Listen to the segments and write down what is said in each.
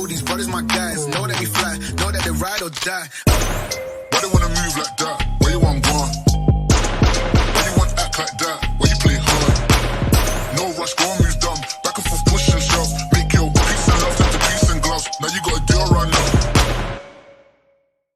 these brothers my guys. Know that we fly, know that they ride or die. Why they wanna move like that? Where you want gone? Why you want act like that? Why you play hard? No rush, go and move dumb. Back and forth, push and shove. Make your peace and love turn to peace and gloves. Now you got a deal right now.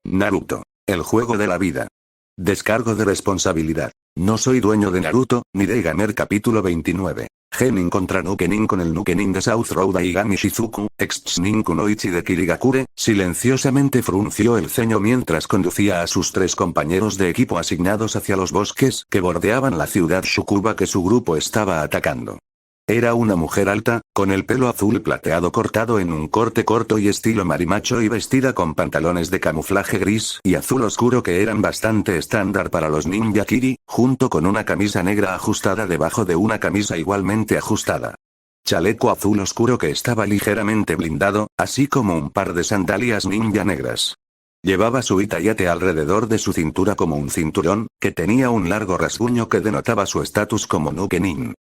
Naruto. El juego de la vida. Descargo de responsabilidad. No soy dueño de Naruto, ni de Gamer capítulo 29. Genin contra Nukenin con el Nukenin de South Road Aigami Shizuku, ex Nin Kunoichi de Kirigakure, silenciosamente frunció el ceño mientras conducía a sus tres compañeros de equipo asignados hacia los bosques que bordeaban la ciudad Shukuba que su grupo estaba atacando. Era una mujer alta, con el pelo azul plateado cortado en un corte corto y estilo marimacho y vestida con pantalones de camuflaje gris y azul oscuro que eran bastante estándar para los ninja Kiri, junto con una camisa negra ajustada debajo de una camisa igualmente ajustada. Chaleco azul oscuro que estaba ligeramente blindado, así como un par de sandalias ninja negras. Llevaba su itayate alrededor de su cintura como un cinturón, que tenía un largo rasguño que denotaba su estatus como Nukenin.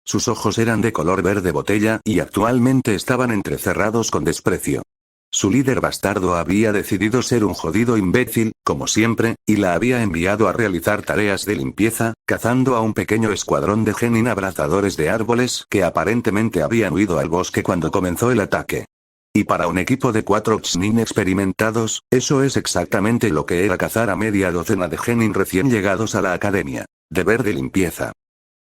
Sus ojos eran de color verde botella y actualmente estaban entrecerrados con desprecio. Su líder bastardo había decidido ser un jodido imbécil, como siempre, y la había enviado a realizar tareas de limpieza, cazando a un pequeño escuadrón de genin abrazadores de árboles que aparentemente habían huido al bosque cuando comenzó el ataque. Y para un equipo de 4 Chunin experimentados, eso es exactamente lo que era cazar a media docena de genin recién llegados a la academia. Deber de limpieza.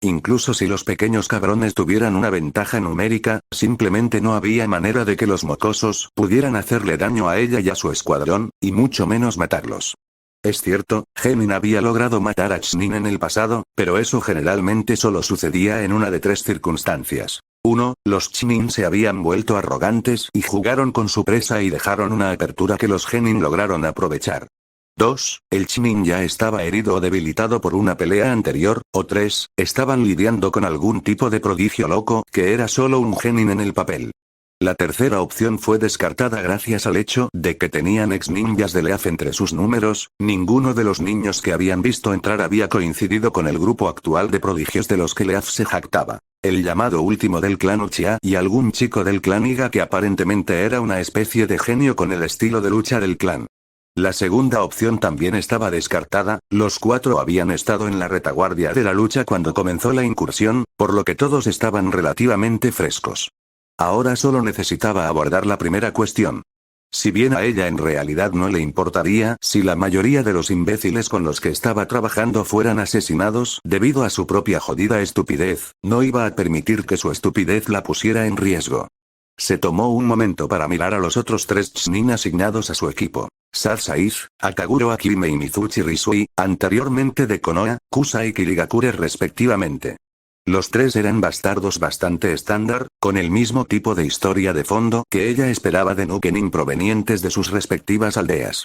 Incluso si los pequeños cabrones tuvieran una ventaja numérica, simplemente no había manera de que los mocosos pudieran hacerle daño a ella y a su escuadrón, y mucho menos matarlos. Es cierto, Genin había logrado matar a Chunin en el pasado, pero eso generalmente solo sucedía en una de tres circunstancias. 1. Los Chunin se habían vuelto arrogantes y jugaron con su presa y dejaron una apertura que los Genin lograron aprovechar. 2. El Chunin ya estaba herido o debilitado por una pelea anterior, o 3. Estaban lidiando con algún tipo de prodigio loco que era solo un Genin en el papel. La tercera opción fue descartada gracias al hecho de que tenían ex ninjas de Leaf entre sus números, ninguno de los niños que habían visto entrar había coincidido con el grupo actual de prodigios de los que Leaf se jactaba. El llamado último del clan Uchiha y algún chico del clan Iga que aparentemente era una especie de genio con el estilo de lucha del clan. La segunda opción también estaba descartada, los 4 habían estado en la retaguardia de la lucha cuando comenzó la incursión, por lo que todos estaban relativamente frescos. Ahora solo necesitaba abordar la primera cuestión. Si bien a ella en realidad no le importaría si la mayoría de los imbéciles con los que estaba trabajando fueran asesinados debido a su propia jodida estupidez, no iba a permitir que su estupidez la pusiera en riesgo. Se tomó un momento para mirar a los otros 3 Chunin asignados a su equipo. Sasaiz, Akaguro Akime y Mizuchi Risui, anteriormente de Konoha, Kusa y Kirigakure respectivamente. Los 3 eran bastardos bastante estándar, con el mismo tipo de historia de fondo que ella esperaba de Nukenin provenientes de sus respectivas aldeas.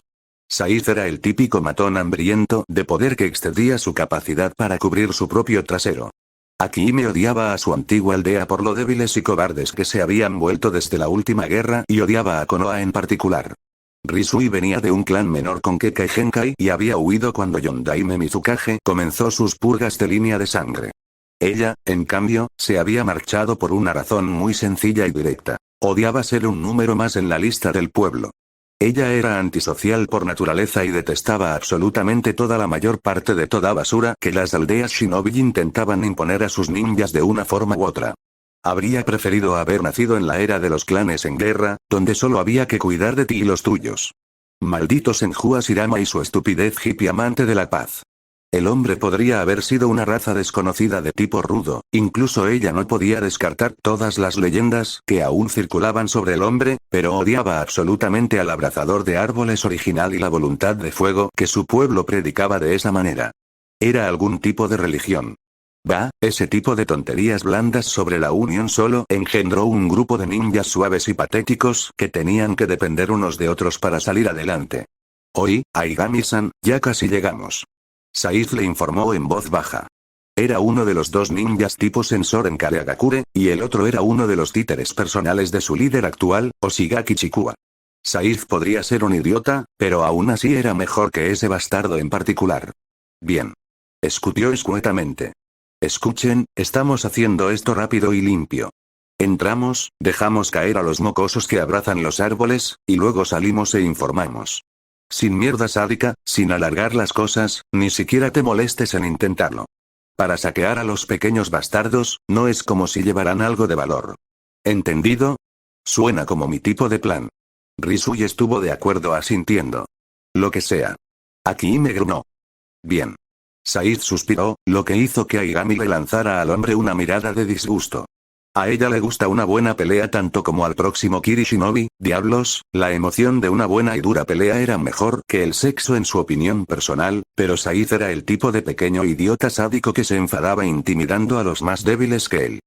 Saiz era el típico matón hambriento de poder que excedía su capacidad para cubrir su propio trasero. Akime odiaba a su antigua aldea por lo débiles y cobardes que se habían vuelto desde la última guerra y odiaba a Konoha en particular. Risui venía de un clan menor con Kekkei Genkai y había huido cuando Yondaime Mizukage comenzó sus purgas de línea de sangre. Ella, en cambio, se había marchado por una razón muy sencilla y directa. Odiaba ser un número más en la lista del pueblo. Ella era antisocial por naturaleza y detestaba absolutamente toda la mayor parte de toda basura que las aldeas shinobi intentaban imponer a sus ninjas de una forma u otra. Habría preferido haber nacido en la era de los clanes en guerra, donde solo había que cuidar de ti y los tuyos. Maldito Senju Shirama y su estupidez hippie amante de la paz. El hombre podría haber sido una raza desconocida de tipo rudo, incluso ella no podía descartar todas las leyendas que aún circulaban sobre el hombre, pero odiaba absolutamente al abrazador de árboles original y la voluntad de fuego que su pueblo predicaba de esa manera. Era algún tipo de religión. Bah, ese tipo de tonterías blandas sobre la unión solo engendró un grupo de ninjas suaves y patéticos que tenían que depender unos de otros para salir adelante. Oi, Aigami-san, ya casi llegamos. Saiz le informó en voz baja. Era uno de los 2 ninjas tipo sensor en Kareagakure, y el otro era uno de los títeres personales de su líder actual, Oshigaki Chikua. Saiz podría ser un idiota, pero aún así era mejor que ese bastardo en particular. Bien. Escutió escuetamente. Escuchen, estamos haciendo esto rápido y limpio. Entramos, dejamos caer a los mocosos que abrazan los árboles, y luego salimos e informamos. Sin mierda sádica, sin alargar las cosas, ni siquiera te molestes en intentarlo. Para saquear a los pequeños bastardos, no es como si llevaran algo de valor. ¿Entendido? Suena como mi tipo de plan. Risui estuvo de acuerdo asintiendo. Lo que sea. Aquí me gruñó. Bien. Said suspiró, lo que hizo que Aigami le lanzara al hombre una mirada de disgusto. A ella le gusta una buena pelea tanto como al próximo Kiri Shinobi, diablos, la emoción de una buena y dura pelea era mejor que el sexo en su opinión personal, pero Said era el tipo de pequeño idiota sádico que se enfadaba intimidando a los más débiles que él.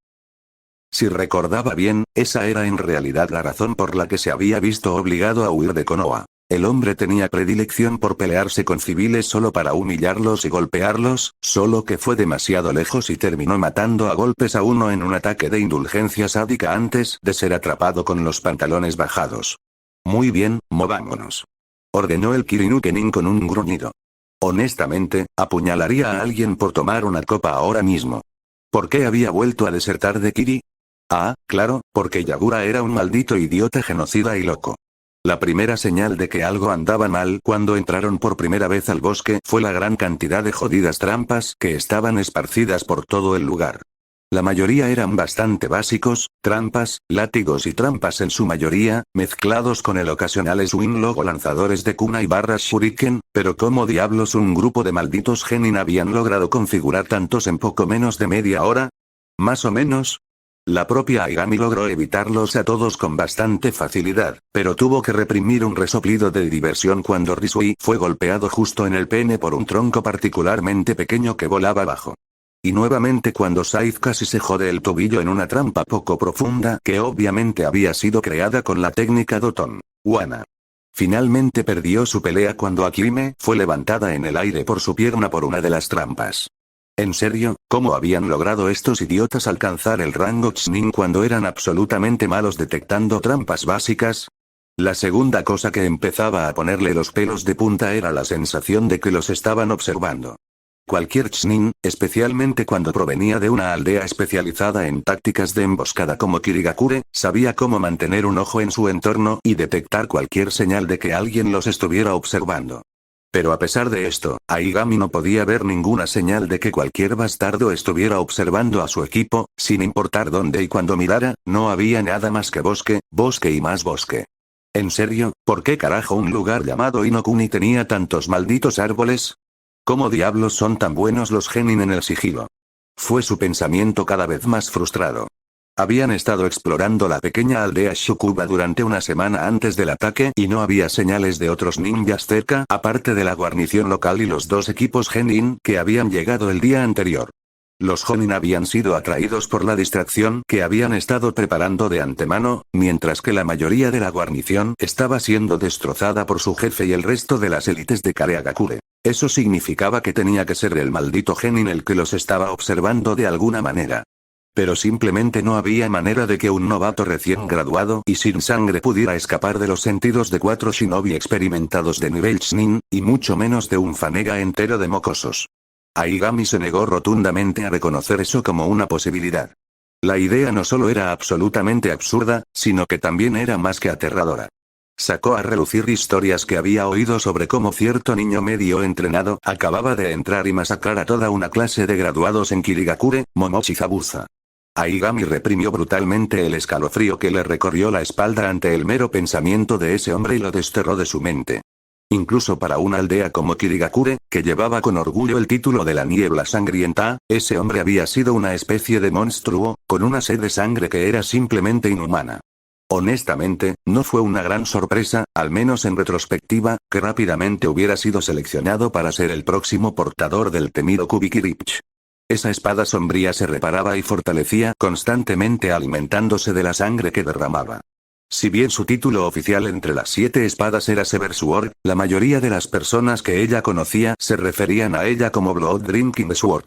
Si recordaba bien, esa era en realidad la razón por la que se había visto obligado a huir de Konoha. El hombre tenía predilección por pelearse con civiles solo para humillarlos y golpearlos, solo que fue demasiado lejos y terminó matando a golpes a uno en un ataque de indulgencia sádica antes de ser atrapado con los pantalones bajados. Muy bien, movámonos. Ordenó el Kirinukenin con un gruñido. Honestamente, apuñalaría a alguien por tomar una copa ahora mismo. ¿Por qué había vuelto a desertar de Kiri? Ah, claro, porque Yagura era un maldito idiota genocida y loco. La primera señal de que algo andaba mal cuando entraron por primera vez al bosque fue la gran cantidad de jodidas trampas que estaban esparcidas por todo el lugar. La mayoría eran bastante básicos, trampas, látigos y trampas en su mayoría, mezclados con el ocasional swing o lanzadores de kuna y barras shuriken, pero ¿cómo diablos un grupo de malditos genin habían logrado configurar tantos en poco menos de media hora? Más o menos. La propia Aigami logró evitarlos a todos con bastante facilidad, pero tuvo que reprimir un resoplido de diversión cuando Risui fue golpeado justo en el pene por un tronco particularmente pequeño que volaba abajo. Y nuevamente cuando Said casi se jode el tobillo en una trampa poco profunda que obviamente había sido creada con la técnica Doton Wana. Finalmente perdió su pelea cuando Akime fue levantada en el aire por su pierna por una de las trampas. ¿En serio? ¿Cómo habían logrado estos idiotas alcanzar el rango Chunin cuando eran absolutamente malos detectando trampas básicas? La segunda cosa que empezaba a ponerle los pelos de punta era la sensación de que los estaban observando. Cualquier Chunin, especialmente cuando provenía de una aldea especializada en tácticas de emboscada como Kirigakure, sabía cómo mantener un ojo en su entorno y detectar cualquier señal de que alguien los estuviera observando. Pero a pesar de esto, Aigami no podía ver ninguna señal de que cualquier bastardo estuviera observando a su equipo, sin importar dónde y cuando mirara, no había nada más que bosque, bosque y más bosque. ¿En serio? ¿Por qué carajo un lugar llamado Inokuni tenía tantos malditos árboles? ¿Cómo diablos son tan buenos los genin en el sigilo? Fue su pensamiento cada vez más frustrado. Habían estado explorando la pequeña aldea Shukuba durante una semana antes del ataque y no había señales de otros ninjas cerca aparte de la guarnición local y los dos equipos genin que habían llegado el día anterior. Los Jonin habían sido atraídos por la distracción que habían estado preparando de antemano, mientras que la mayoría de la guarnición estaba siendo destrozada por su jefe y el resto de las élites de Kareagakure. Eso significaba que tenía que ser el maldito Genin el que los estaba observando de alguna manera. Pero simplemente no había manera de que un novato recién graduado y sin sangre pudiera escapar de los sentidos de 4 shinobi experimentados de nivel Chunin, y mucho menos de un fanega entero de mocosos. Aigami se negó rotundamente a reconocer eso como una posibilidad. La idea no solo era absolutamente absurda, sino que también era más que aterradora. Sacó a relucir historias que había oído sobre cómo cierto niño medio entrenado acababa de entrar y masacrar a toda una clase de graduados en Kirigakure, Momochi Zabuza. Aigami reprimió brutalmente el escalofrío que le recorrió la espalda ante el mero pensamiento de ese hombre y lo desterró de su mente. Incluso para una aldea como Kirigakure, que llevaba con orgullo el título de la niebla sangrienta, ese hombre había sido una especie de monstruo, con una sed de sangre que era simplemente inhumana. Honestamente, no fue una gran sorpresa, al menos en retrospectiva, que rápidamente hubiera sido seleccionado para ser el próximo portador del temido Kubikirich. Esa espada sombría se reparaba y fortalecía constantemente alimentándose de la sangre que derramaba. Si bien su título oficial entre las 7 espadas era Sever Sword, la mayoría de las personas que ella conocía se referían a ella como Blood Drinking Sword.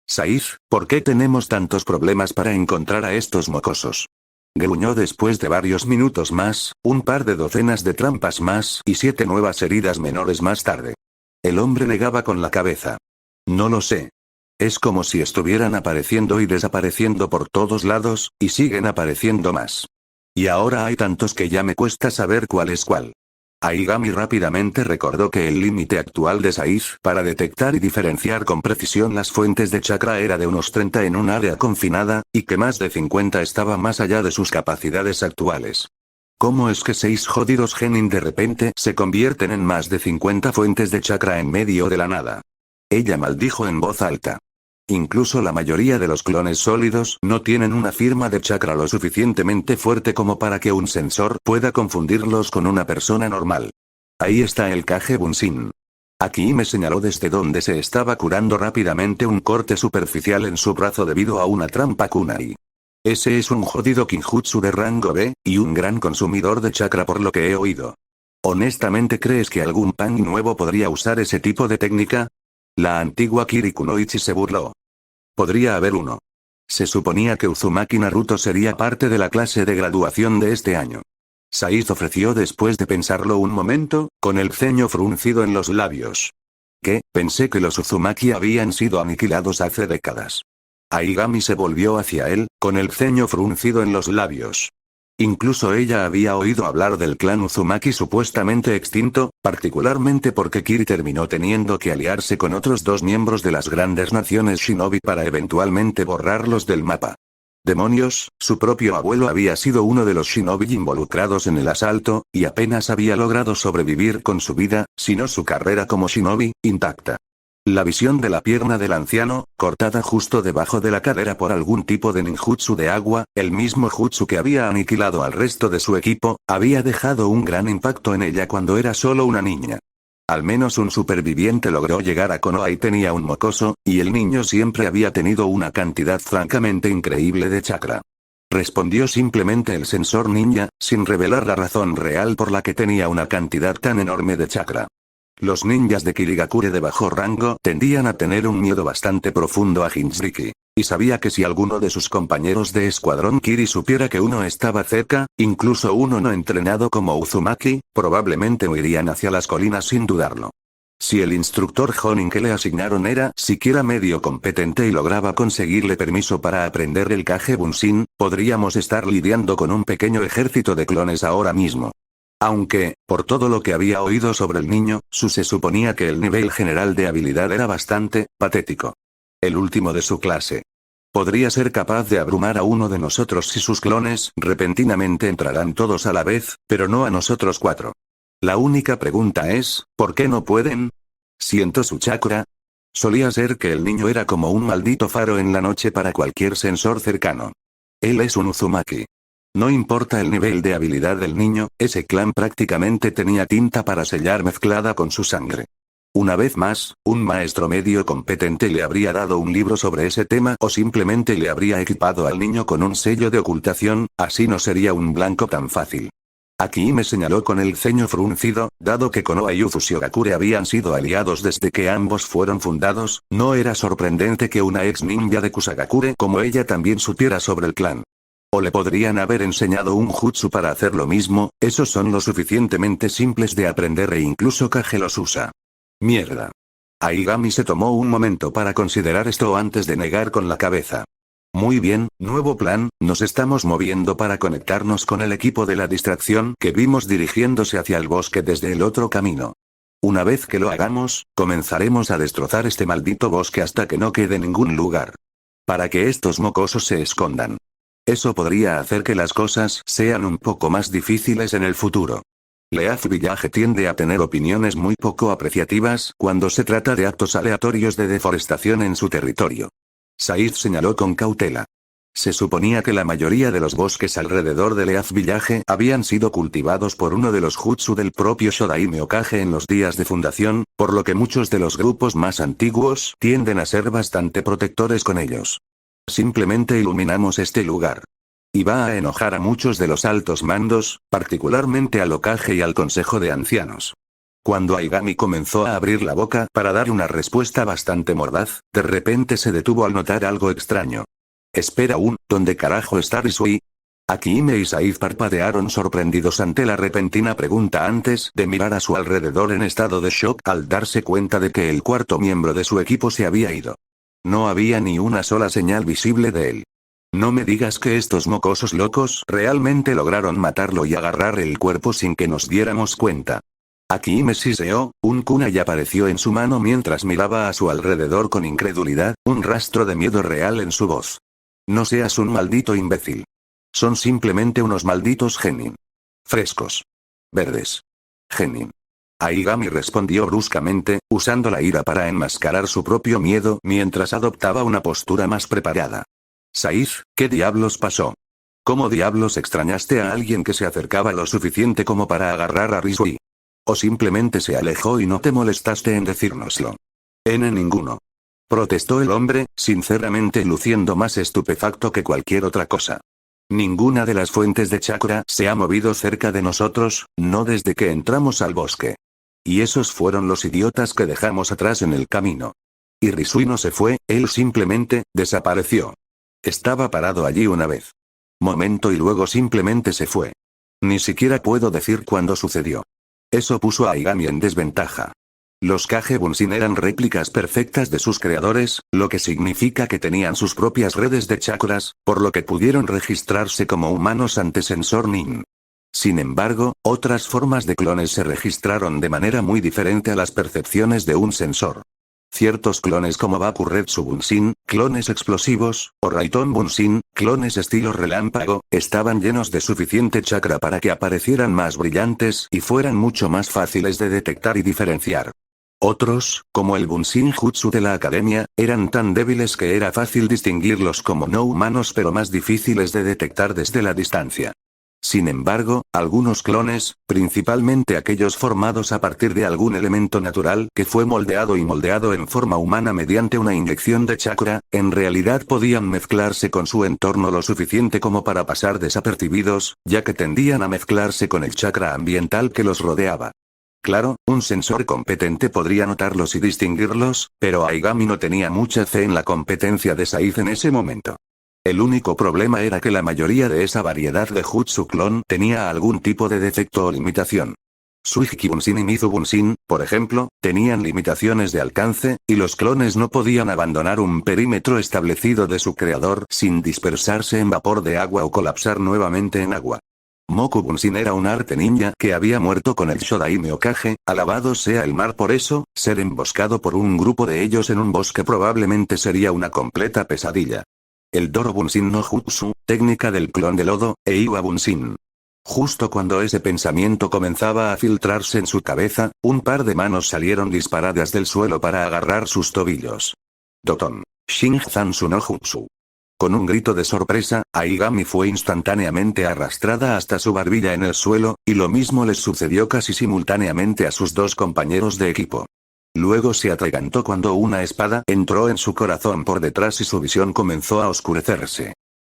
Saif, ¿por qué tenemos tantos problemas para encontrar a estos mocosos? Gruñó después de varios minutos más, un par de docenas de trampas más y 7 nuevas heridas menores más tarde. El hombre negaba con la cabeza. No lo sé. Es como si estuvieran apareciendo y desapareciendo por todos lados, y siguen apareciendo más. Y ahora hay tantos que ya me cuesta saber cuál es cuál. Aigami rápidamente recordó que el límite actual de Saiz para detectar y diferenciar con precisión las fuentes de chakra era de unos 30 en un área confinada, y que más de 50 estaba más allá de sus capacidades actuales. ¿Cómo es que 6 jodidos genin de repente se convierten en más de 50 fuentes de chakra en medio de la nada? Ella maldijo en voz alta. Incluso la mayoría de los clones sólidos no tienen una firma de chakra lo suficientemente fuerte como para que un sensor pueda confundirlos con una persona normal. Ahí está el Kage Bunshin. Aquí me señaló desde donde se estaba curando rápidamente un corte superficial en su brazo debido a una trampa kunai. Ese es un jodido Kinjutsu de rango B, y un gran consumidor de chakra por lo que he oído. ¿Honestamente crees que algún pan nuevo podría usar ese tipo de técnica? La antigua Kiri Kunoichi se burló. Podría haber uno. Se suponía que Uzumaki Naruto sería parte de la clase de graduación de este año. Saiz ofreció después de pensarlo un momento, con el ceño fruncido en los labios. ¿Qué? Pensé que los Uzumaki habían sido aniquilados hace décadas. Aigami se volvió hacia él, con el ceño fruncido en los labios. Incluso ella había oído hablar del clan Uzumaki supuestamente extinto, particularmente porque Kiri terminó teniendo que aliarse con otros 2 miembros de las grandes naciones shinobi para eventualmente borrarlos del mapa. Demonios, su propio abuelo había sido uno de los shinobi involucrados en el asalto, y apenas había logrado sobrevivir con su vida, sino su carrera como shinobi, intacta. La visión de la pierna del anciano, cortada justo debajo de la cadera por algún tipo de ninjutsu de agua, el mismo jutsu que había aniquilado al resto de su equipo, había dejado un gran impacto en ella cuando era solo una niña. Al menos un superviviente logró llegar a Konoha y tenía un mocoso, y el niño siempre había tenido una cantidad francamente increíble de chakra. Respondió simplemente el sensor ninja, sin revelar la razón real por la que tenía una cantidad tan enorme de chakra. Los ninjas de Kirigakure de bajo rango tendían a tener un miedo bastante profundo a Jinchuriki, y sabía que si alguno de sus compañeros de escuadrón Kiri supiera que uno estaba cerca, incluso uno no entrenado como Uzumaki, probablemente huirían hacia las colinas sin dudarlo. Si el instructor Jonin que le asignaron era siquiera medio competente y lograba conseguirle permiso para aprender el Kage Bunshin, podríamos estar lidiando con un pequeño ejército de clones ahora mismo. Aunque, por todo lo que había oído sobre el niño, se suponía que el nivel general de habilidad era bastante patético. El último de su clase. Podría ser capaz de abrumar a uno de nosotros si sus clones repentinamente entrarán todos a la vez, pero no a nosotros 4. La única pregunta es, ¿por qué no pueden? ¿Siento su chakra? Solía ser que el niño era como un maldito faro en la noche para cualquier sensor cercano. Él es un Uzumaki. No importa el nivel de habilidad del niño, ese clan prácticamente tenía tinta para sellar mezclada con su sangre. Una vez más, un maestro medio competente le habría dado un libro sobre ese tema o simplemente le habría equipado al niño con un sello de ocultación, así no sería un blanco tan fácil. Aquí me señaló con el ceño fruncido, dado que Konoha y Uzushiogakure habían sido aliados desde que ambos fueron fundados, no era sorprendente que una ex ninja de Kusagakure como ella también supiera sobre el clan. O le podrían haber enseñado un jutsu para hacer lo mismo, esos son lo suficientemente simples de aprender e incluso Kage los usa. Mierda. Aigami se tomó un momento para considerar esto antes de negar con la cabeza. Muy bien, nuevo plan, nos estamos moviendo para conectarnos con el equipo de la distracción que vimos dirigiéndose hacia el bosque desde el otro camino. Una vez que lo hagamos, comenzaremos a destrozar este maldito bosque hasta que no quede ningún lugar. Para que estos mocosos se escondan. Eso podría hacer que las cosas sean un poco más difíciles en el futuro. Leaf Village tiende a tener opiniones muy poco apreciativas cuando se trata de actos aleatorios de deforestación en su territorio. Saiz señaló con cautela. Se suponía que la mayoría de los bosques alrededor de Leaf Village habían sido cultivados por uno de los jutsu del propio Shodaime Okage en los días de fundación, por lo que muchos de los grupos más antiguos tienden a ser bastante protectores con ellos. Simplemente iluminamos este lugar. Y va a enojar a muchos de los altos mandos, particularmente al Okage y al Consejo de Ancianos. Cuando Aigami comenzó a abrir la boca para dar una respuesta bastante mordaz, de repente se detuvo al notar algo extraño. Espera ¿dónde carajo está Risui? Akihime y Saiz parpadearon sorprendidos ante la repentina pregunta antes de mirar a su alrededor en estado de shock al darse cuenta de que el cuarto miembro de su equipo se había ido. No había ni una sola señal visible de él. No me digas que estos mocosos locos realmente lograron matarlo y agarrar el cuerpo sin que nos diéramos cuenta. Aquí me siseó, un kunai apareció en su mano mientras miraba a su alrededor con incredulidad, un rastro de miedo real en su voz. No seas un maldito imbécil. Son simplemente unos malditos genin. Frescos. Verdes. Genin. Aigami respondió bruscamente, usando la ira para enmascarar su propio miedo mientras adoptaba una postura más preparada. Saiz, ¿qué diablos pasó? ¿Cómo diablos extrañaste a alguien que se acercaba lo suficiente como para agarrar a Risui? ¿O simplemente se alejó y no te molestaste en decírnoslo? Ninguno. Protestó el hombre, sinceramente luciendo más estupefacto que cualquier otra cosa. Ninguna de las fuentes de chakra se ha movido cerca de nosotros, no desde que entramos al bosque. Y esos fueron los idiotas que dejamos atrás en el camino. Y Risui no se fue, él simplemente desapareció. Estaba parado allí una vez. Momento y luego simplemente se fue. Ni siquiera puedo decir cuándo sucedió. Eso puso a Aigami en desventaja. Los Kage Bunshin eran réplicas perfectas de sus creadores, lo que significa que tenían sus propias redes de chakras, por lo que pudieron registrarse como humanos ante Sensor Nin. Sin embargo, otras formas de clones se registraron de manera muy diferente a las percepciones de un sensor. Ciertos clones como Bakuretsu Bunshin, clones explosivos, o Raiton Bunshin, clones estilo relámpago, estaban llenos de suficiente chakra para que aparecieran más brillantes y fueran mucho más fáciles de detectar y diferenciar. Otros, como el Bunshin Jutsu de la academia, eran tan débiles que era fácil distinguirlos como no humanos pero más difíciles de detectar desde la distancia. Sin embargo, algunos clones, principalmente aquellos formados a partir de algún elemento natural que fue moldeado en forma humana mediante una inyección de chakra, en realidad podían mezclarse con su entorno lo suficiente como para pasar desapercibidos, ya que tendían a mezclarse con el chakra ambiental que los rodeaba. Claro, un sensor competente podría notarlos y distinguirlos, pero Aigami no tenía mucha fe en la competencia de Saiz en ese momento. El único problema era que la mayoría de esa variedad de Jutsu clon tenía algún tipo de defecto o limitación. Suihiki Bunshin y Mizu Bunshin, por ejemplo, tenían limitaciones de alcance, y los clones no podían abandonar un perímetro establecido de su creador sin dispersarse en vapor de agua o colapsar nuevamente en agua. Moku Bunshin era un arte ninja que había muerto con el Shodaime Okage, alabado sea el mar por eso, ser emboscado por un grupo de ellos en un bosque probablemente sería una completa pesadilla. El Doro Bunshin no Jutsu, técnica del clon de lodo, e Iwa Bunshin. Justo cuando ese pensamiento comenzaba a filtrarse en su cabeza, un par de manos salieron disparadas del suelo para agarrar sus tobillos. Doton. Shinjutsu no Jutsu. Con un grito de sorpresa, Aigami fue instantáneamente arrastrada hasta su barbilla en el suelo, y lo mismo les sucedió casi simultáneamente a sus dos compañeros de equipo. Luego se atragantó cuando una espada entró en su corazón por detrás y su visión comenzó a oscurecerse.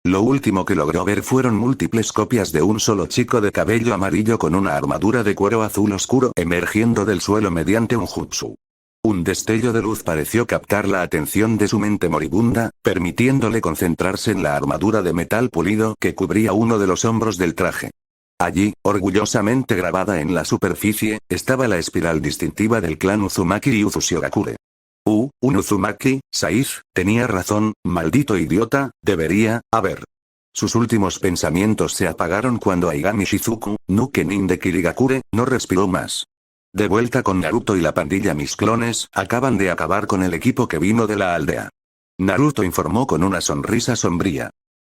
Lo último que logró ver fueron múltiples copias de un solo chico de cabello amarillo con una armadura de cuero azul oscuro emergiendo del suelo mediante un jutsu. Un destello de luz pareció captar la atención de su mente moribunda, permitiéndole concentrarse en la armadura de metal pulido que cubría uno de los hombros del traje. Allí, orgullosamente grabada en la superficie, estaba la espiral distintiva del clan Uzumaki y Uzushigakure. Un Uzumaki, Saiz, tenía razón, maldito idiota, debería haber. Sus últimos pensamientos se apagaron cuando Aigami Shizuku, Nuke Nin de Kirigakure, no respiró más. De vuelta con Naruto y la pandilla mis clones, acaban de acabar con el equipo que vino de la aldea. Naruto informó con una sonrisa sombría.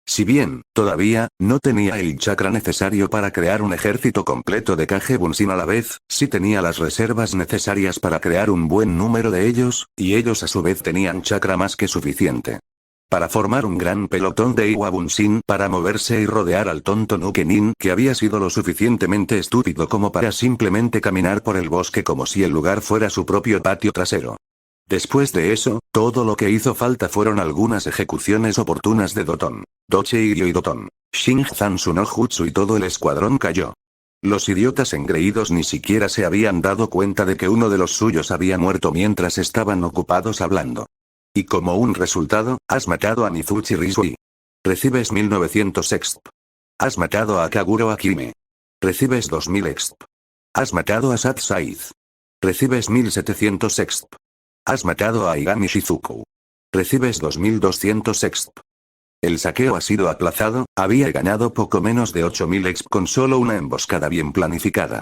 Si bien, todavía, no tenía el chakra necesario para crear un ejército completo de Kage Bunshin a la vez, sí tenía las reservas necesarias para crear un buen número de ellos, y ellos a su vez tenían chakra más que suficiente. Para formar un gran pelotón de Iwa Bunshin para moverse y rodear al tonto Nuke Nin que había sido lo suficientemente estúpido como para simplemente caminar por el bosque como si el lugar fuera su propio patio trasero. Después de eso, todo lo que hizo falta fueron algunas ejecuciones oportunas de Doton, Dochiryu y Doton, Shinjutsu no Jutsu y todo el escuadrón cayó. Los idiotas engreídos ni siquiera se habían dado cuenta de que uno de los suyos había muerto mientras estaban ocupados hablando. Y como un resultado, has matado a Mizuchi Risui. Recibes 1900 exp. Has matado a Kaguro Akime. Recibes 2000 exp. Has matado a Sat Saiz. Recibes 1700 exp. Has matado a Aigami Shizuku. Recibes 2200 exp. El saqueo ha sido aplazado, había ganado poco menos de 8000 exp con solo una emboscada bien planificada.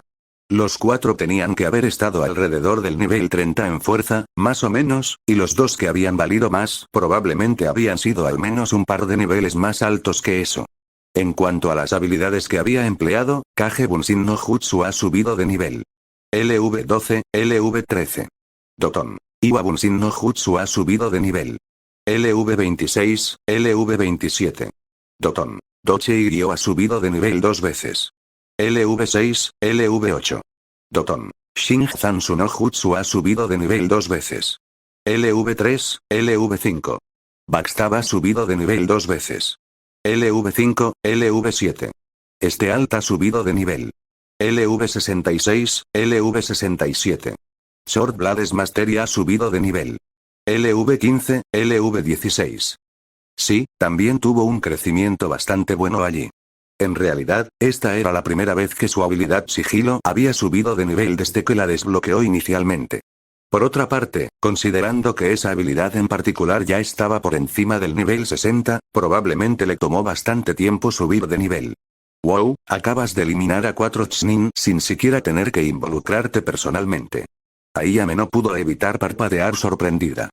Los 4 tenían que haber estado alrededor del nivel 30 en fuerza, más o menos, y los 2 que habían valido más probablemente habían sido al menos un par de niveles más altos que eso. En cuanto a las habilidades que había empleado, Kage Bunshin no Jutsu ha subido de nivel. LV12, LV13. Doton. Iwa Bunshin no Jutsu ha subido de nivel. LV26, LV27. Doton. Doche Iryo ha subido de nivel 2 veces. LV6, LV8. Doton. Shinjitsu no Jutsu ha subido de nivel 2 veces. LV3, LV5. Backstab ha subido de nivel 2 veces. LV5, LV7. Este alt ha subido de nivel. LV66, LV67. Short Blades Mastery ha subido de nivel. LV15, LV16. Sí, también tuvo un crecimiento bastante bueno allí. En realidad, esta era la primera vez que su habilidad sigilo había subido de nivel desde que la desbloqueó inicialmente. Por otra parte, considerando que esa habilidad en particular ya estaba por encima del nivel 60, probablemente le tomó bastante tiempo subir de nivel. Wow, acabas de eliminar a 4 Chunin sin siquiera tener que involucrarte personalmente. Ayame no pudo evitar parpadear sorprendida.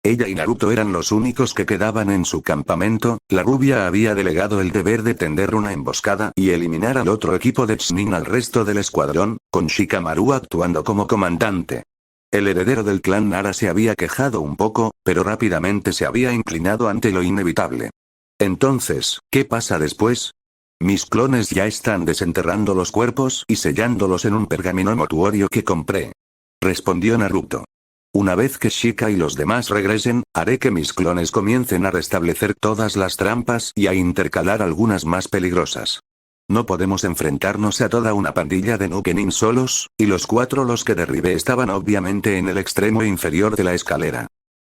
Ella y Naruto eran los únicos que quedaban en su campamento, la rubia había delegado el deber de tender una emboscada y eliminar al otro equipo de Chunin al resto del escuadrón, con Shikamaru actuando como comandante. El heredero del clan Nara se había quejado un poco, pero rápidamente se había inclinado ante lo inevitable. Entonces, ¿qué pasa después? Mis clones ya están desenterrando los cuerpos y sellándolos en un pergamino mortuorio que compré. Respondió Naruto. Una vez que Shika y los demás regresen, haré que mis clones comiencen a restablecer todas las trampas y a intercalar algunas más peligrosas. No podemos enfrentarnos a toda una pandilla de Nukenin solos, y los 4 los que derribé estaban obviamente en el extremo inferior de la escalera.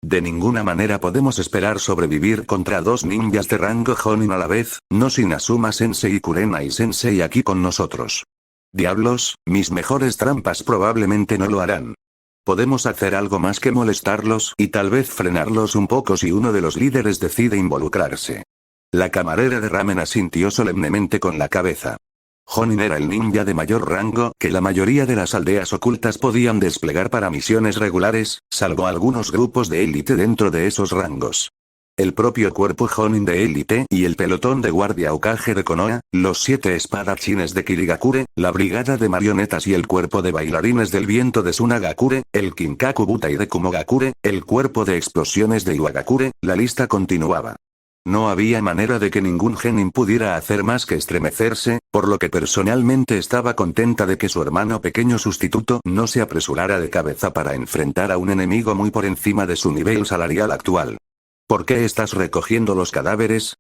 De ninguna manera podemos esperar sobrevivir contra 2 ninjas de rango Jonin a la vez, no sin Asuma Sensei y Kurenai Sensei aquí con nosotros. Diablos, mis mejores trampas probablemente no lo harán. Podemos hacer algo más que molestarlos y tal vez frenarlos un poco si uno de los líderes decide involucrarse. La camarera de ramen asintió solemnemente con la cabeza. Jonin era el ninja de mayor rango que la mayoría de las aldeas ocultas podían desplegar para misiones regulares, salvo algunos grupos de élite dentro de esos rangos. El propio cuerpo Jonin de élite y el pelotón de guardia Hokage de Konoha, los 7 espadachines de Kirigakure, la brigada de marionetas y el cuerpo de bailarines del viento de Tsunagakure, el Kinkaku Butai de Kumogakure, el cuerpo de explosiones de Iwagakure, la lista continuaba. No había manera de que ningún genin pudiera hacer más que estremecerse, por lo que personalmente estaba contenta de que su hermano pequeño sustituto no se apresurara de cabeza para enfrentar a un enemigo muy por encima de su nivel salarial actual. ¿Por qué estás recogiendo los cadáveres?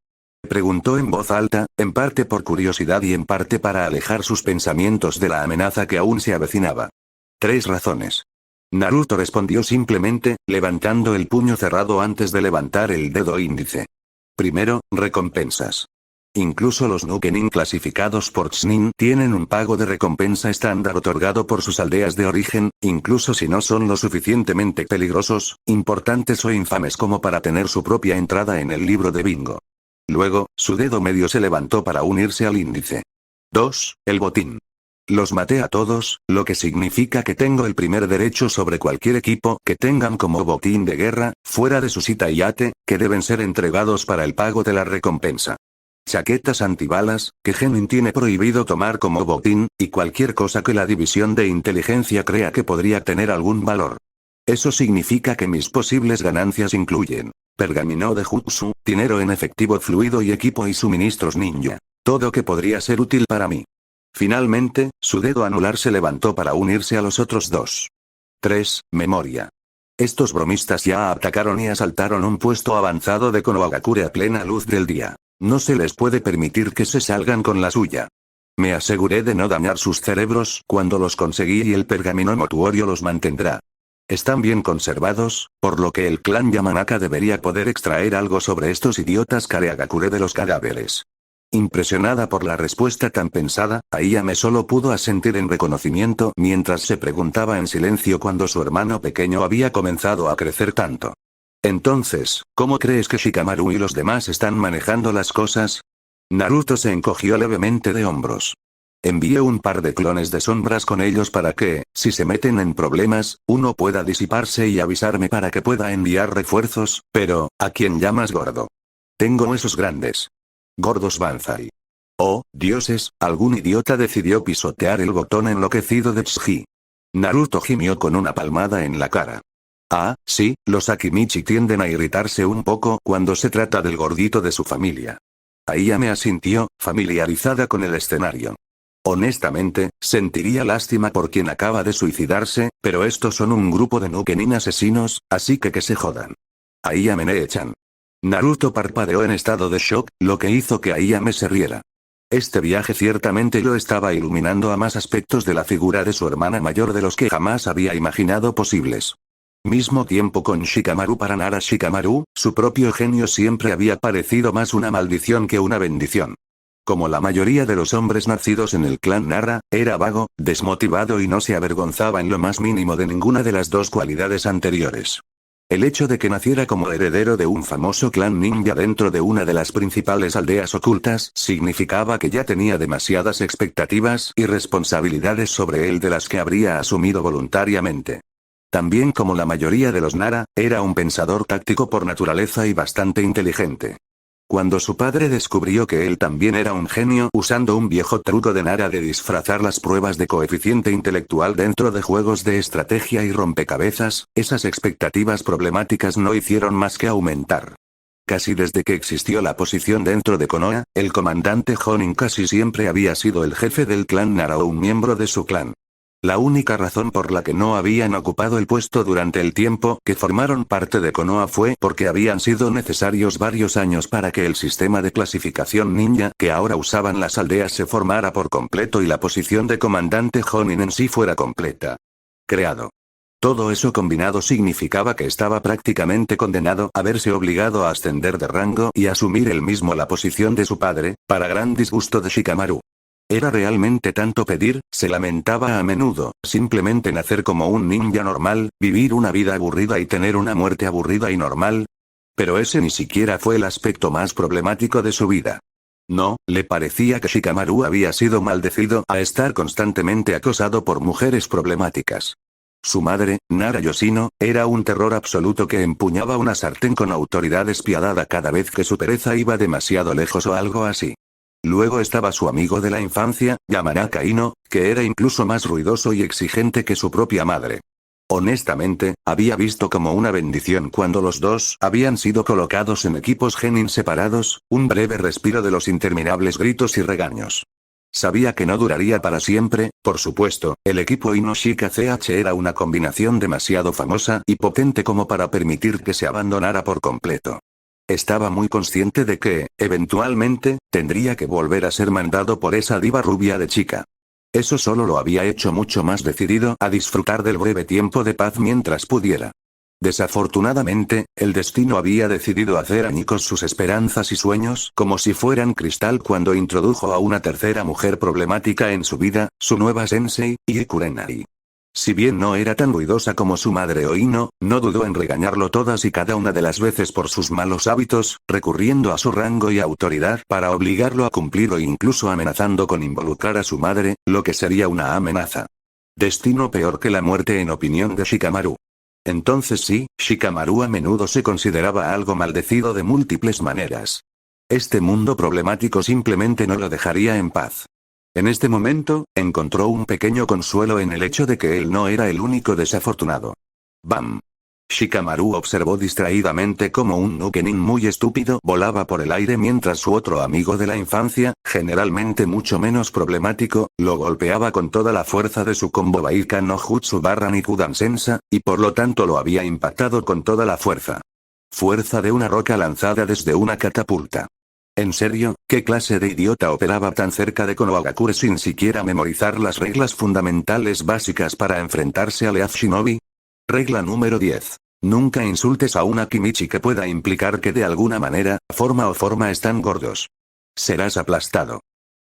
Preguntó en voz alta, en parte por curiosidad y en parte para alejar sus pensamientos de la amenaza que aún se avecinaba. 3 razones. Naruto respondió simplemente, levantando el puño cerrado antes de levantar el dedo índice. Primero, recompensas. Incluso los Nukenin clasificados por Chunin tienen un pago de recompensa estándar otorgado por sus aldeas de origen, incluso si no son lo suficientemente peligrosos, importantes o infames como para tener su propia entrada en el libro de bingo. Luego, su dedo medio se levantó para unirse al índice. 2. El botín. Los maté a todos, lo que significa que tengo el primer derecho sobre cualquier equipo que tengan como botín de guerra, fuera de su cita y yate, que deben ser entregados para el pago de la recompensa. Chaquetas antibalas, que Genin tiene prohibido tomar como botín, y cualquier cosa que la división de inteligencia crea que podría tener algún valor. Eso significa que mis posibles ganancias incluyen pergamino de jutsu, dinero en efectivo fluido y equipo y suministros ninja. Todo que podría ser útil para mí. Finalmente, su dedo anular se levantó para unirse a los otros 2. 3. Memoria. Estos bromistas ya atacaron y asaltaron un puesto avanzado de Konohagakure a plena luz del día. No se les puede permitir que se salgan con la suya. Me aseguré de no dañar sus cerebros cuando los conseguí y el pergamino mortuorio los mantendrá. Están bien conservados, por lo que el clan Yamanaka debería poder extraer algo sobre estos idiotas Kareagakure de los cadáveres. Impresionada por la respuesta tan pensada, Ayame solo pudo asentir en reconocimiento mientras se preguntaba en silencio cuándo su hermano pequeño había comenzado a crecer tanto. Entonces, ¿cómo crees que Shikamaru y los demás están manejando las cosas? Naruto se encogió levemente de hombros. Envié un par de clones de sombras con ellos para que, si se meten en problemas, uno pueda disiparse y avisarme para que pueda enviar refuerzos, pero, ¿a quién llamas gordo? Tengo huesos grandes. Gordos Banzai. Oh, dioses, algún idiota decidió pisotear el botón enloquecido de Tsuji. Naruto gimió con una palmada en la cara. Ah, sí, los Akimichi tienden a irritarse un poco cuando se trata del gordito de su familia. Ayame asintió, familiarizada con el escenario. Honestamente, sentiría lástima por quien acaba de suicidarse, pero estos son un grupo de Nukenin asesinos, así que se jodan. Ayame ne-chan. Naruto parpadeó en estado de shock, lo que hizo que Ayame se riera. Este viaje ciertamente lo estaba iluminando a más aspectos de la figura de su hermana mayor de los que jamás había imaginado posibles. Mismo tiempo con Shikamaru. Para Nara Shikamaru, su propio genio siempre había parecido más una maldición que una bendición. Como la mayoría de los hombres nacidos en el clan Nara, era vago, desmotivado y no se avergonzaba en lo más mínimo de ninguna de las dos cualidades anteriores. El hecho de que naciera como heredero de un famoso clan ninja dentro de una de las principales aldeas ocultas significaba que ya tenía demasiadas expectativas y responsabilidades sobre él de las que habría asumido voluntariamente. También, como la mayoría de los Nara, era un pensador táctico por naturaleza y bastante inteligente. Cuando su padre descubrió que él también era un genio usando un viejo truco de Nara de disfrazar las pruebas de coeficiente intelectual dentro de juegos de estrategia y rompecabezas, esas expectativas problemáticas no hicieron más que aumentar. Casi desde que existió la posición dentro de Konoha, el comandante Jonin casi siempre había sido el jefe del clan Nara o un miembro de su clan. La única razón por la que no habían ocupado el puesto durante el tiempo que formaron parte de Konoha fue porque habían sido necesarios varios años para que el sistema de clasificación ninja que ahora usaban las aldeas se formara por completo y la posición de comandante Jonin en sí fuera completa. Creado. Todo eso combinado significaba que estaba prácticamente condenado a verse obligado a ascender de rango y asumir él mismo la posición de su padre, para gran disgusto de Shikamaru. ¿Era realmente tanto pedir? Se lamentaba a menudo, simplemente nacer como un ninja normal, vivir una vida aburrida y tener una muerte aburrida y normal. Pero ese ni siquiera fue el aspecto más problemático de su vida. No, le parecía que Shikamaru había sido maldecido a estar constantemente acosado por mujeres problemáticas. Su madre, Nara Yoshino, era un terror absoluto que empuñaba una sartén con autoridad despiadada cada vez que su pereza iba demasiado lejos o algo así. Luego estaba su amigo de la infancia, Yamanaka Ino, que era incluso más ruidoso y exigente que su propia madre. Honestamente, había visto como una bendición cuando los dos habían sido colocados en equipos genin separados, un breve respiro de los interminables gritos y regaños. Sabía que no duraría para siempre, por supuesto, el equipo Inoshika CH era una combinación demasiado famosa y potente como para permitir que se abandonara por completo. Estaba muy consciente de que, eventualmente, tendría que volver a ser mandado por esa diva rubia de chica. Eso solo lo había hecho mucho más decidido a disfrutar del breve tiempo de paz mientras pudiera. Desafortunadamente, el destino había decidido hacer añicos sus esperanzas y sueños como si fueran cristal cuando introdujo a una tercera mujer problemática en su vida, su nueva sensei, Ii Kurenai. Si bien no era tan ruidosa como su madre Oino, no dudó en regañarlo todas y cada una de las veces por sus malos hábitos, recurriendo a su rango y autoridad para obligarlo a cumplir o incluso amenazando con involucrar a su madre, lo que sería una amenaza. Destino peor que la muerte en opinión de Shikamaru. Entonces sí, Shikamaru a menudo se consideraba algo maldecido de múltiples maneras. Este mundo problemático simplemente no lo dejaría en paz. En este momento, encontró un pequeño consuelo en el hecho de que él no era el único desafortunado. ¡Bam! Shikamaru observó distraídamente cómo un Nukenin muy estúpido volaba por el aire mientras su otro amigo de la infancia, generalmente mucho menos problemático, lo golpeaba con toda la fuerza de su combo Baika no Jutsu / Nikudan Sensa, y por lo tanto lo había impactado con toda la fuerza. Fuerza de una roca lanzada desde una catapulta. ¿En serio? ¿Qué clase de idiota operaba tan cerca de Konohagakure sin siquiera memorizar las reglas fundamentales básicas para enfrentarse a Leaf Shinobi? Regla número 10. Nunca insultes a un Akimichi que pueda implicar que de alguna manera, forma están gordos. Serás aplastado.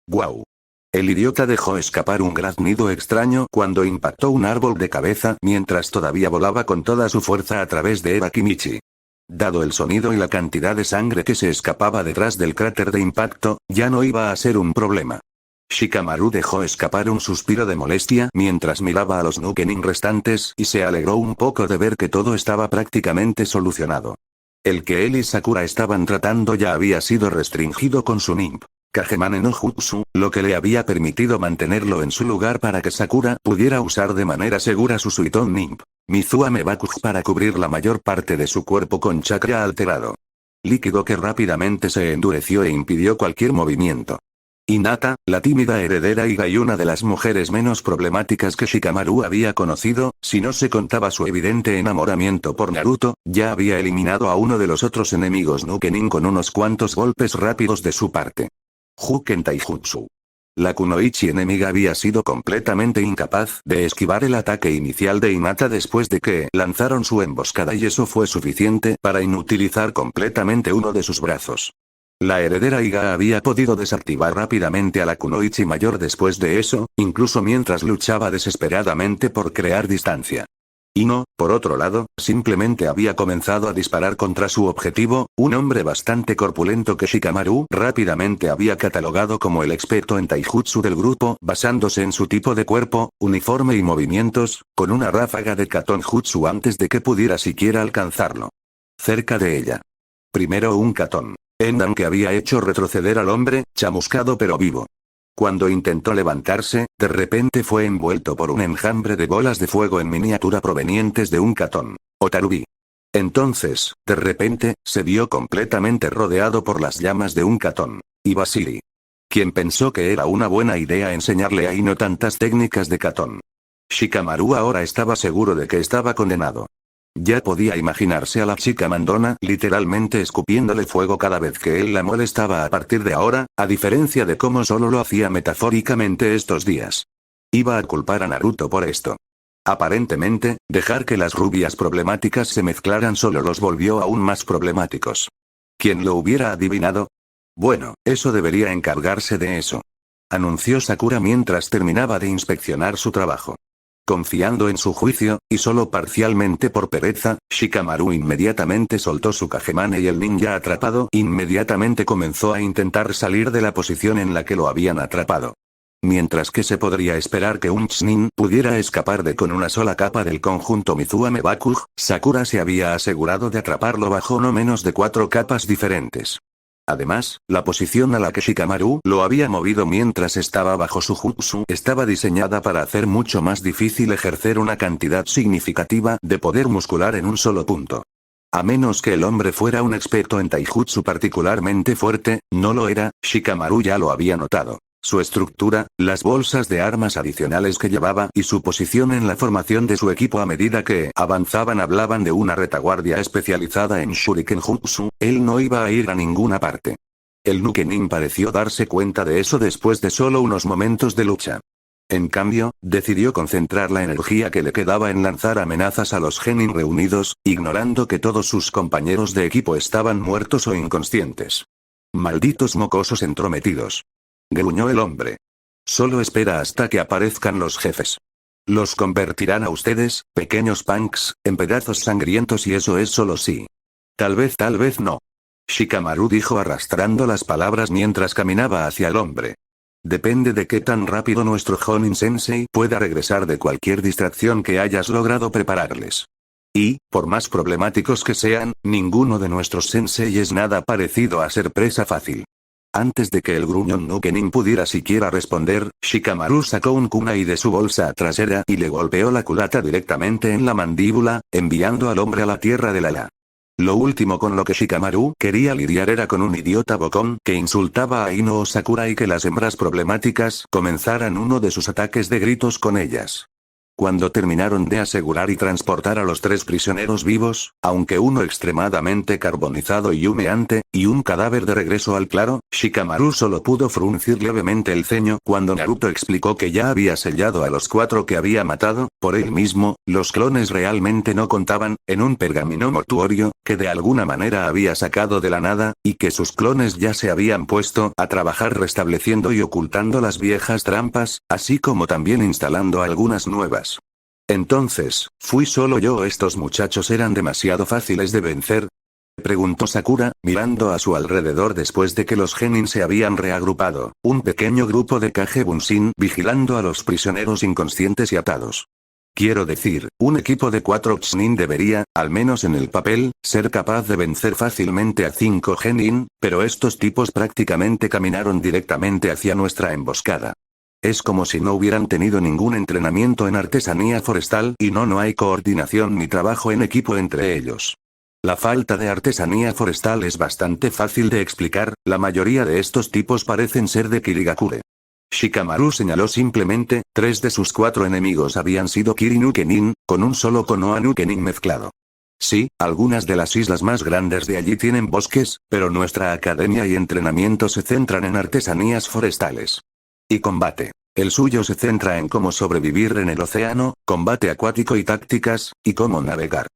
¡Guau! El idiota dejó escapar un graznido extraño cuando impactó un árbol de cabeza mientras todavía volaba con toda su fuerza a través de Akimichi. Dado el sonido y la cantidad de sangre que se escapaba detrás del cráter de impacto, ya no iba a ser un problema. Shikamaru dejó escapar un suspiro de molestia mientras miraba a los Nukenin restantes y se alegró un poco de ver que todo estaba prácticamente solucionado. El que él y Sakura estaban tratando ya había sido restringido con su Nimp Kagemane no Jutsu, lo que le había permitido mantenerlo en su lugar para que Sakura pudiera usar de manera segura su Suiton Nimp Mizuame Bakugo para cubrir la mayor parte de su cuerpo con chakra alterado. Líquido que rápidamente se endureció e impidió cualquier movimiento. Hinata, la tímida heredera Iga y una de las mujeres menos problemáticas que Shikamaru había conocido, si no se contaba su evidente enamoramiento por Naruto, ya había eliminado a uno de los otros enemigos Nukenin con unos cuantos golpes rápidos de su parte. Juken Taijutsu. La kunoichi enemiga había sido completamente incapaz de esquivar el ataque inicial de Hinata después de que lanzaron su emboscada y eso fue suficiente para inutilizar completamente uno de sus brazos. La heredera Iga había podido desactivar rápidamente a la kunoichi mayor después de eso, incluso mientras luchaba desesperadamente por crear distancia. Ino, por otro lado, simplemente había comenzado a disparar contra su objetivo, un hombre bastante corpulento que Shikamaru rápidamente había catalogado como el experto en taijutsu del grupo, basándose en su tipo de cuerpo, uniforme y movimientos, con una ráfaga de Katon Jutsu antes de que pudiera siquiera alcanzarlo. Cerca de ella. Primero un Katon Endan que había hecho retroceder al hombre, chamuscado pero vivo. Cuando intentó levantarse, de repente fue envuelto por un enjambre de bolas de fuego en miniatura provenientes de un Katon Otarubi. Entonces, de repente, se vio completamente rodeado por las llamas de un Katon Ibashiri. Quien pensó que era una buena idea enseñarle a Ino tantas técnicas de Katon. Shikamaru ahora estaba seguro de que estaba condenado. Ya podía imaginarse a la chica mandona literalmente escupiéndole fuego cada vez que él la molestaba a partir de ahora, a diferencia de cómo solo lo hacía metafóricamente estos días. Iba a culpar a Naruto por esto. Aparentemente, dejar que las rubias problemáticas se mezclaran solo los volvió aún más problemáticos. ¿Quién lo hubiera adivinado? Bueno, eso debería encargarse de eso. Anunció Sakura mientras terminaba de inspeccionar su trabajo. Confiando en su juicio, y solo parcialmente por pereza, Shikamaru inmediatamente soltó su Kagemane y el ninja atrapado inmediatamente comenzó a intentar salir de la posición en la que lo habían atrapado. Mientras que se podría esperar que un Chunin pudiera escapar de con una sola capa del conjunto Mizuame Bakugo, Sakura se había asegurado de atraparlo bajo no menos de 4 capas diferentes. Además, la posición a la que Shikamaru lo había movido mientras estaba bajo su jutsu estaba diseñada para hacer mucho más difícil ejercer una cantidad significativa de poder muscular en un solo punto. A menos que el hombre fuera un experto en taijutsu particularmente fuerte, no lo era, Shikamaru ya lo había notado. Su estructura, las bolsas de armas adicionales que llevaba y su posición en la formación de su equipo a medida que avanzaban hablaban de una retaguardia especializada en Shuriken Jutsu, él no iba a ir a ninguna parte. El Nukenin pareció darse cuenta de eso después de solo unos momentos de lucha. En cambio, decidió concentrar la energía que le quedaba en lanzar amenazas a los genin reunidos, ignorando que todos sus compañeros de equipo estaban muertos o inconscientes. Malditos mocosos entrometidos. Gruñó el hombre. Solo espera hasta que aparezcan los jefes. Los convertirán a ustedes, pequeños punks, en pedazos sangrientos y eso es solo sí. Tal vez no. Shikamaru dijo arrastrando las palabras mientras caminaba hacia el hombre. Depende de qué tan rápido nuestro Jonin Sensei pueda regresar de cualquier distracción que hayas logrado prepararles. Y, por más problemáticos que sean, ninguno de nuestros sensei es nada parecido a ser presa fácil. Antes de que el gruñón Nukenin pudiera siquiera responder, Shikamaru sacó un kunai de su bolsa trasera y le golpeó la culata directamente en la mandíbula, enviando al hombre a la tierra del ala. Lo último con lo que Shikamaru quería lidiar era con un idiota bocón que insultaba a Ino o Sakura y que las hembras problemáticas comenzaran uno de sus ataques de gritos con ellas. Cuando terminaron de asegurar y transportar a los 3 prisioneros vivos, aunque uno extremadamente carbonizado y humeante, y un cadáver de regreso al claro, Shikamaru solo pudo fruncir levemente el ceño cuando Naruto explicó que ya había sellado a los 4 que había matado, por él mismo, los clones realmente no contaban, en un pergamino mortuorio, que de alguna manera había sacado de la nada, y que sus clones ya se habían puesto a trabajar restableciendo y ocultando las viejas trampas, así como también instalando algunas nuevas. Entonces, ¿fui solo yo o estos muchachos eran demasiado fáciles de vencer? Preguntó Sakura, mirando a su alrededor después de que los genin se habían reagrupado, un pequeño grupo de Kage Bunshin vigilando a los prisioneros inconscientes y atados. Quiero decir, un equipo de 4 Chunin debería, al menos en el papel, ser capaz de vencer fácilmente a 5 genin, pero estos tipos prácticamente caminaron directamente hacia nuestra emboscada. Es como si no hubieran tenido ningún entrenamiento en artesanía forestal y no hay coordinación ni trabajo en equipo entre ellos. La falta de artesanía forestal es bastante fácil de explicar, la mayoría de estos tipos parecen ser de Kirigakure. Shikamaru señaló simplemente, 3 de sus 4 enemigos habían sido Kirinukenin, con un solo Konoha Nukenin mezclado. Sí, algunas de las islas más grandes de allí tienen bosques, pero nuestra academia y entrenamiento se centran en artesanías forestales. Y combate. El suyo se centra en cómo sobrevivir en el océano, combate acuático y tácticas, y cómo navegar.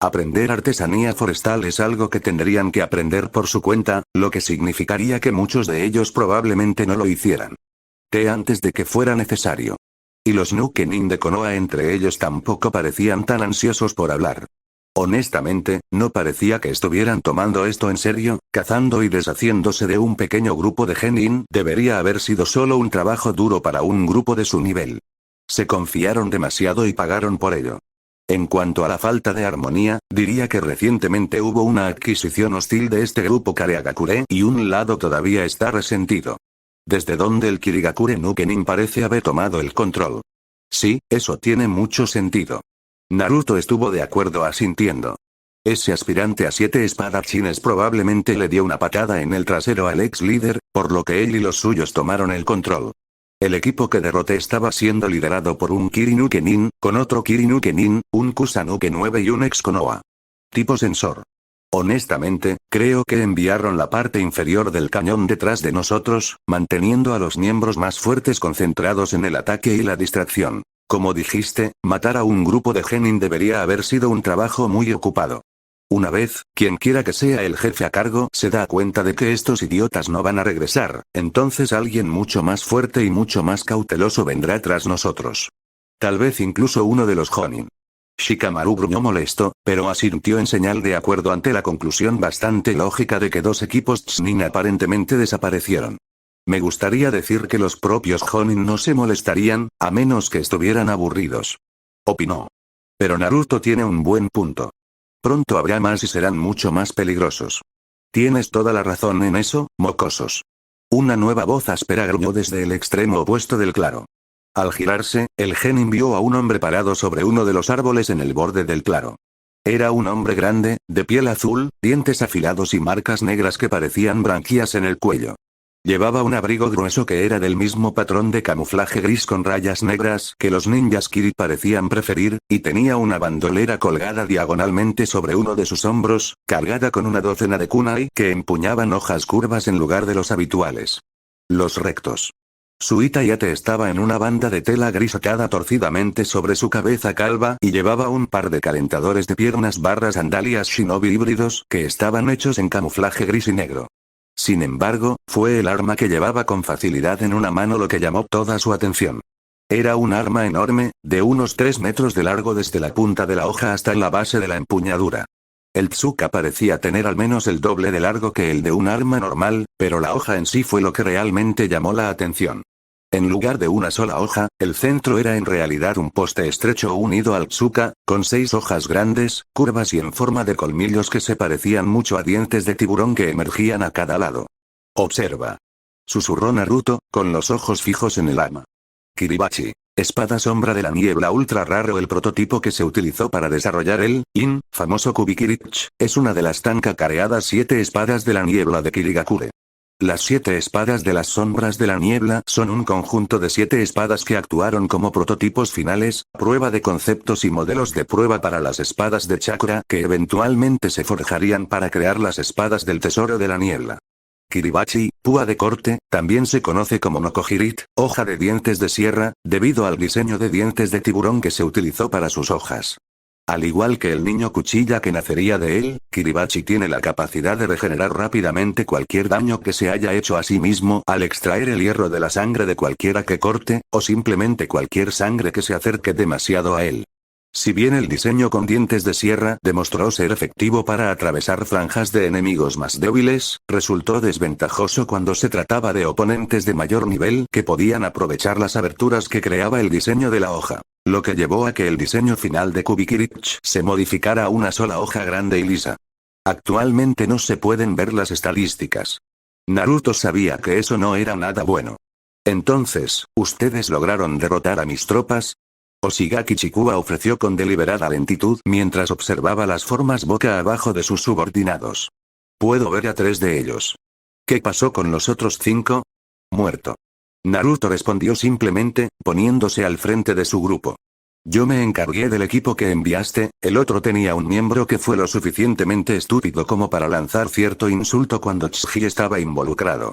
Aprender artesanía forestal es algo que tendrían que aprender por su cuenta, lo que significaría que muchos de ellos probablemente no lo hicieran. Antes de que fuera necesario. Y los Nukenin de Konoha entre ellos tampoco parecían tan ansiosos por hablar. Honestamente, no parecía que estuvieran tomando esto en serio, cazando y deshaciéndose de un pequeño grupo de genin debería haber sido solo un trabajo duro para un grupo de su nivel. Se confiaron demasiado y pagaron por ello. En cuanto a la falta de armonía, diría que recientemente hubo una adquisición hostil de este grupo Kareagakure y un lado todavía está resentido. Desde donde el Kirigakure Nukenin parece haber tomado el control. Sí, eso tiene mucho sentido. Naruto estuvo de acuerdo asintiendo. Ese aspirante a 7 espadachines probablemente le dio una patada en el trasero al ex líder, por lo que él y los suyos tomaron el control. El equipo que derroté estaba siendo liderado por un Kirinukenin, con otro Kirinukenin, un Kusanuke 9 y un ex Konoha. Tipo sensor. Honestamente, creo que enviaron la parte inferior del cañón detrás de nosotros, manteniendo a los miembros más fuertes concentrados en el ataque y la distracción. Como dijiste, matar a un grupo de genin debería haber sido un trabajo muy ocupado. Una vez, quien quiera que sea el jefe a cargo se da cuenta de que estos idiotas no van a regresar, entonces alguien mucho más fuerte y mucho más cauteloso vendrá tras nosotros. Tal vez incluso uno de los Jonin. Shikamaru gruñó molesto, pero asintió en señal de acuerdo ante la conclusión bastante lógica de que 2 equipos Chunin aparentemente desaparecieron. Me gustaría decir que los propios Jonin no se molestarían, a menos que estuvieran aburridos. Opinó. Pero Naruto tiene un buen punto. Pronto habrá más y serán mucho más peligrosos. Tienes toda la razón en eso, mocosos. Una nueva voz áspera gruñó desde el extremo opuesto del claro. Al girarse, el genin vio a un hombre parado sobre uno de los árboles en el borde del claro. Era un hombre grande, de piel azul, dientes afilados y marcas negras que parecían branquias en el cuello. Llevaba un abrigo grueso que era del mismo patrón de camuflaje gris con rayas negras que los ninjas Kiri parecían preferir, y tenía una bandolera colgada diagonalmente sobre uno de sus hombros, cargada con una docena de kunai que empuñaban hojas curvas en lugar de los habituales. Los rectos. Su itayate estaba en una banda de tela gris atada torcidamente sobre su cabeza calva y llevaba un par de calentadores de piernas barras sandalias shinobi híbridos que estaban hechos en camuflaje gris y negro. Sin embargo, fue el arma que llevaba con facilidad en una mano lo que llamó toda su atención. Era un arma enorme, de unos 3 metros de largo desde la punta de la hoja hasta la base de la empuñadura. El tsuka parecía tener al menos el doble de largo que el de un arma normal, pero la hoja en sí fue lo que realmente llamó la atención. En lugar de una sola hoja, el centro era en realidad un poste estrecho unido al tsuka, con 6 hojas grandes, curvas y en forma de colmillos que se parecían mucho a dientes de tiburón que emergían a cada lado. Observa. Susurró Naruto, con los ojos fijos en el arma. Kiribachi. Espada sombra de la niebla ultra raro. El prototipo que se utilizó para desarrollar el famoso Kubikirich, es una de las tan cacareadas 7 espadas de la niebla de Kirigakure. Las 7 espadas de las sombras de la niebla son un conjunto de 7 espadas que actuaron como prototipos finales, prueba de conceptos y modelos de prueba para las espadas de chakra que eventualmente se forjarían para crear las espadas del tesoro de la niebla. Kiribachi, púa de corte, también se conoce como Nokojirit, hoja de dientes de sierra, debido al diseño de dientes de tiburón que se utilizó para sus hojas. Al igual que el niño cuchilla que nacería de él, Kiribachi tiene la capacidad de regenerar rápidamente cualquier daño que se haya hecho a sí mismo al extraer el hierro de la sangre de cualquiera que corte, o simplemente cualquier sangre que se acerque demasiado a él. Si bien el diseño con dientes de sierra demostró ser efectivo para atravesar franjas de enemigos más débiles, resultó desventajoso cuando se trataba de oponentes de mayor nivel que podían aprovechar las aberturas que creaba el diseño de la hoja. Lo que llevó a que el diseño final de Kubikirich se modificara a una sola hoja grande y lisa. Actualmente no se pueden ver las estadísticas. Naruto sabía que eso no era nada bueno. Entonces, ¿ustedes lograron derrotar a mis tropas? Oshigaki Chikua ofreció con deliberada lentitud mientras observaba las formas boca abajo de sus subordinados. Puedo ver a 3 de ellos. ¿Qué pasó con los otros 5? Muerto. Naruto respondió simplemente, poniéndose al frente de su grupo. Yo me encargué del equipo que enviaste, el otro tenía un miembro que fue lo suficientemente estúpido como para lanzar cierto insulto cuando Tsuji estaba involucrado.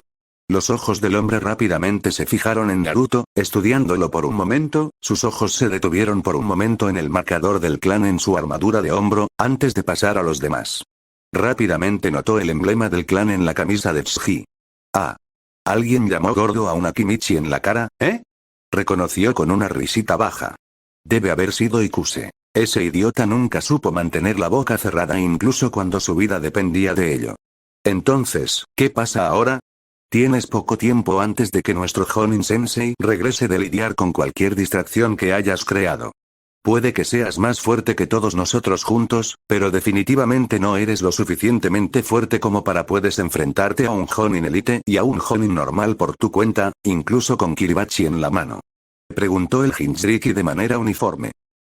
Los ojos del hombre rápidamente se fijaron en Naruto, estudiándolo por un momento, sus ojos se detuvieron por un momento en el marcador del clan en su armadura de hombro, antes de pasar a los demás. Rápidamente notó el emblema del clan en la camisa de Tsuji. Ah. ¿Alguien llamó gordo a una Kimichi en la cara, eh? Reconoció con una risita baja. Debe haber sido Ikuse. Ese idiota nunca supo mantener la boca cerrada incluso cuando su vida dependía de ello. Entonces, ¿qué pasa ahora? Tienes poco tiempo antes de que nuestro Jonin Sensei regrese de lidiar con cualquier distracción que hayas creado. Puede que seas más fuerte que todos nosotros juntos, pero definitivamente no eres lo suficientemente fuerte como para puedes enfrentarte a un Jonin Elite y a un Jonin normal por tu cuenta, incluso con Kiribachi en la mano. Preguntó el Jinchuriki de manera uniforme.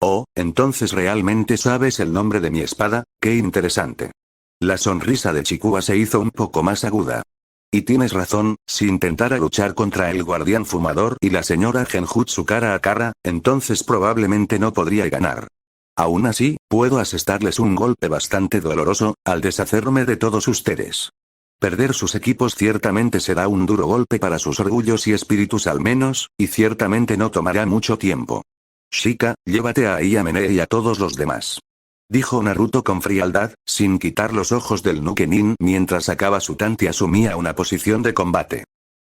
Oh, entonces realmente sabes el nombre de mi espada, qué interesante. La sonrisa de Chikua se hizo un poco más aguda. Y tienes razón, si intentara luchar contra el guardián fumador y la señora Genjutsu cara a cara, entonces probablemente no podría ganar. Aún así, puedo asestarles un golpe bastante doloroso, al deshacerme de todos ustedes. Perder sus equipos ciertamente será un duro golpe para sus orgullos y espíritus al menos, y ciertamente no tomará mucho tiempo. Shika, llévate a Ayamene y a todos los demás. Dijo Naruto con frialdad, sin quitar los ojos del Nukenin mientras sacaba su Tanti y asumía una posición de combate.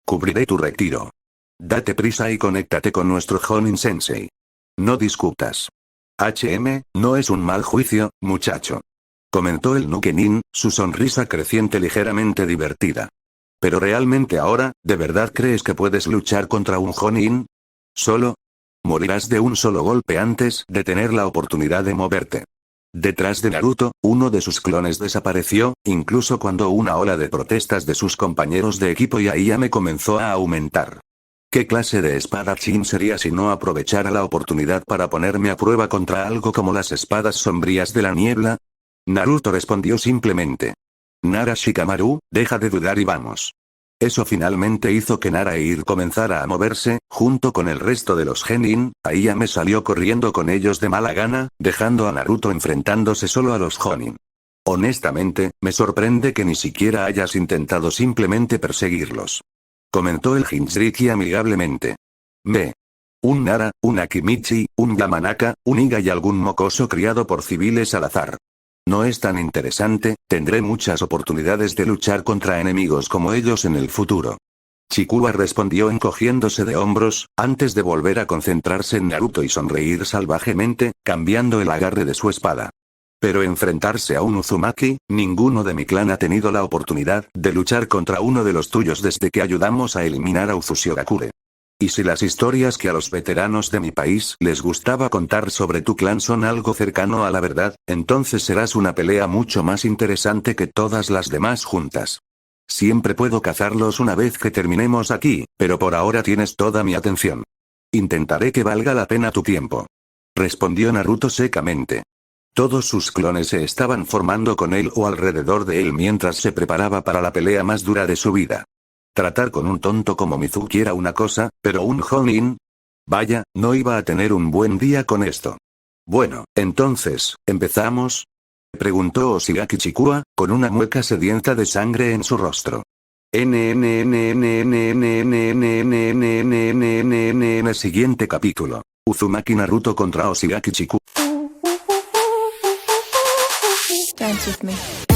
Cubriré tu retiro. Date prisa y conéctate con nuestro Jonin Sensei. No discutas. No es un mal juicio, muchacho. Comentó el Nukenin, su sonrisa creciente ligeramente divertida. Pero realmente ahora, ¿de verdad crees que puedes luchar contra un Jonin? ¿Solo? Morirás de un solo golpe antes de tener la oportunidad de moverte. Detrás de Naruto, uno de sus clones desapareció, incluso cuando una ola de protestas de sus compañeros de equipo y Ayame comenzó a aumentar. ¿Qué clase de espadachín sería si no aprovechara la oportunidad para ponerme a prueba contra algo como las espadas sombrías de la niebla? Naruto respondió simplemente. Nara Shikamaru, deja de dudar y vamos. Eso finalmente hizo que Nara comenzara a moverse, junto con el resto de los Genin. Ayame salió corriendo con ellos de mala gana, dejando a Naruto enfrentándose solo a los Jonin. Honestamente, me sorprende que ni siquiera hayas intentado simplemente perseguirlos. Comentó el Jinchuriki amigablemente. Ve. Un Nara, un Akimichi, un Yamanaka, un Iga y algún mocoso criado por civiles al azar. No es tan interesante, tendré muchas oportunidades de luchar contra enemigos como ellos en el futuro. Chikua respondió encogiéndose de hombros, antes de volver a concentrarse en Naruto y sonreír salvajemente, cambiando el agarre de su espada. Pero enfrentarse a un Uzumaki, ninguno de mi clan ha tenido la oportunidad de luchar contra uno de los tuyos desde que ayudamos a eliminar a Uzushigakure. Y si las historias que a los veteranos de mi país les gustaba contar sobre tu clan son algo cercano a la verdad, entonces serás una pelea mucho más interesante que todas las demás juntas. Siempre puedo cazarlos una vez que terminemos aquí, pero por ahora tienes toda mi atención. Intentaré que valga la pena tu tiempo. Respondió Naruto secamente. Todos sus clones se estaban formando con él o alrededor de él mientras se preparaba para la pelea más dura de su vida. Tratar con un tonto como Mizuki era una cosa, pero un Jonin... Vaya, no iba a tener un buen día con esto. Bueno, entonces, ¿empezamos? Preguntó Oshigaki Chikua, con una mueca sedienta de sangre en su rostro. Siguiente capítulo. Uzumaki Naruto contra Oshigaki Chikua. Dance with me.